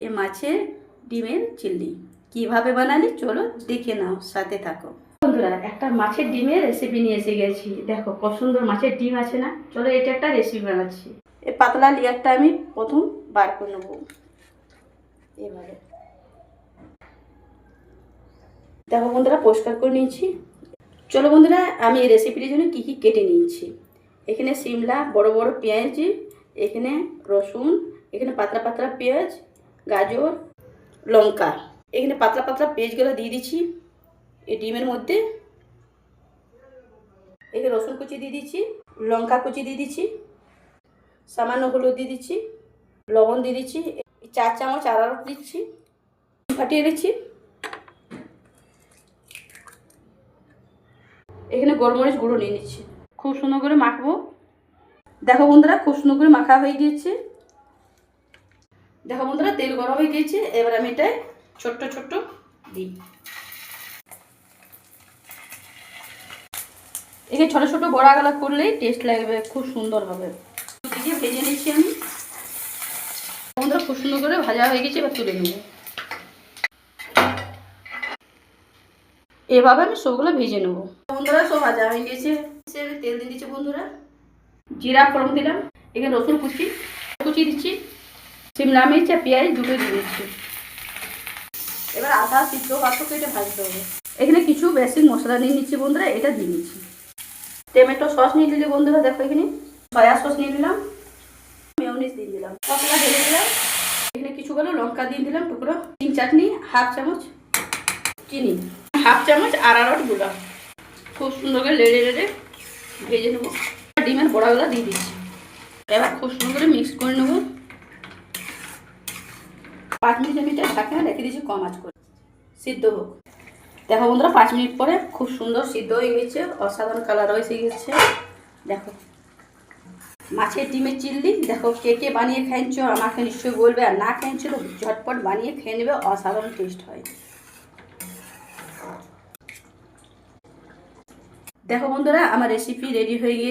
এ মাছের ডিমের চিল্লি কিভাবে বানালি চলো দেখে নাও, সাথে থাকো। বন্ধুরা, একটা মাছের ডিমের রেসিপি নিয়ে এসে গেছি। দেখো কত সুন্দর মাছের ডিম আছে না। চলো এটা একটা রেসিপি বানাচ্ছি। এই পাতলা লেয়ারটা আমি প্রথম বার করে নেবো এভাবে। দেখো বন্ধুরা, পরিষ্কার করে নিয়েছি। চলো বন্ধুরা, আমি এই রেসিপিটির জন্য কী কী কেটে নিয়েছি। এখানে সিমলা, বড় বড় পেঁয়াজ, এখানে রসুন, এখানে পাতলা পাতলা পেঁয়াজ, গাজর, লঙ্কা। এখানে পাতলা পাতলা পেঁয়াজগুলো দিয়ে দিচ্ছি এই ডিমের মধ্যে। এখানে রসুন কুচি দিয়ে দিচ্ছি, লঙ্কা কুচি দিয়ে দিচ্ছি, সামান্য হলুদ দিয়ে দিচ্ছি, লবণ দিয়ে দিচ্ছি, 4 চামচ আরারোট দিচ্ছি, ফাটিয়ে দিচ্ছি। এখানে গোলমরিচ গুঁড়ো নিয়ে নিচ্ছি। খুব সুন্দর করে মাখবো। দেখো বন্ধুরা, খুব সুন্দর করে মাখা হয়ে গিয়েছে। দেখো বন্ধুরা, তেল গরম হয়ে গিয়েছে। এবার আমি এটাই ছোট্ট ছোট্ট দিই। এখানে ছোটো ছোটো বড়াগুলা করলেই টেস্ট লাগবে, খুব সুন্দর হবে। দিয়ে ভেজে নিচ্ছি আমি। বন্ধুরা, খুব সুন্দর করে ভাজা হয়ে গেছে, এবার তুলে নেব। এভাবে আমি সবগুলো ভেজে নেবো। বন্ধুরা, সব ভাজা হয়ে গেছে। তেল দিয়ে দিচ্ছি বন্ধুরা, জিরা ফোড়ন দিলাম, এখানে রসুন কুচি কুচি দিচ্ছি, শিমলা মির্চ আর পেঁয়াজ দুটো দিয়ে দিচ্ছি। এবার আদা সিদ্ধ পাত্রকে এটা ভাজতে হবে। এখানে কিছু বেসিক মশলা নিয়ে নিচ্ছি বন্ধুরা, এটা দিয়ে নিচ্ছি। টমেটো সস নিয়ে নিলি বন্ধুরা, দেখো এখানে সয়া সস নিয়ে নিলাম, মেয়োনিজ দিয়ে দিলাম, মশলা ঢেলে দিলাম। এখানে কিছুগুলো লঙ্কা দিয়ে দিলাম টুকরো, চিনি চাটনি হাফ চামচ, চিনি হাফ চামচ, আরারোট গুঁড়া। খুব সুন্দর করে লেড়ে লেড়ে ভেজে নেবো। ডিমের বড়াগুলো দিয়ে দিচ্ছি। এবার খুব সুন্দর করে মিক্স করে নেবো। 5 মিনিট আমি এটা ঢাকনা রেখে দিয়েছি কম আঁচ করে, সিদ্ধ হোক। দেখো বন্ধুরা, 5 মিনিট পরে খুব সুন্দর সিদ্ধ হয়ে গেছে, অসাধারণ কালার হয়ে গেছে। দেখো মাছের ডিমের চিল্লি। দেখো কে কে বানিয়ে খাইছো আমাকে নিশ্চয়ই বলবে, আর না খাইছো তো ঝটপট বানিয়ে খেয়ে নেবে, অসাধারণ টেস্ট হয়। দেখো বন্ধুরা, আমার রেসিপি রেডি হয়ে গিয়ে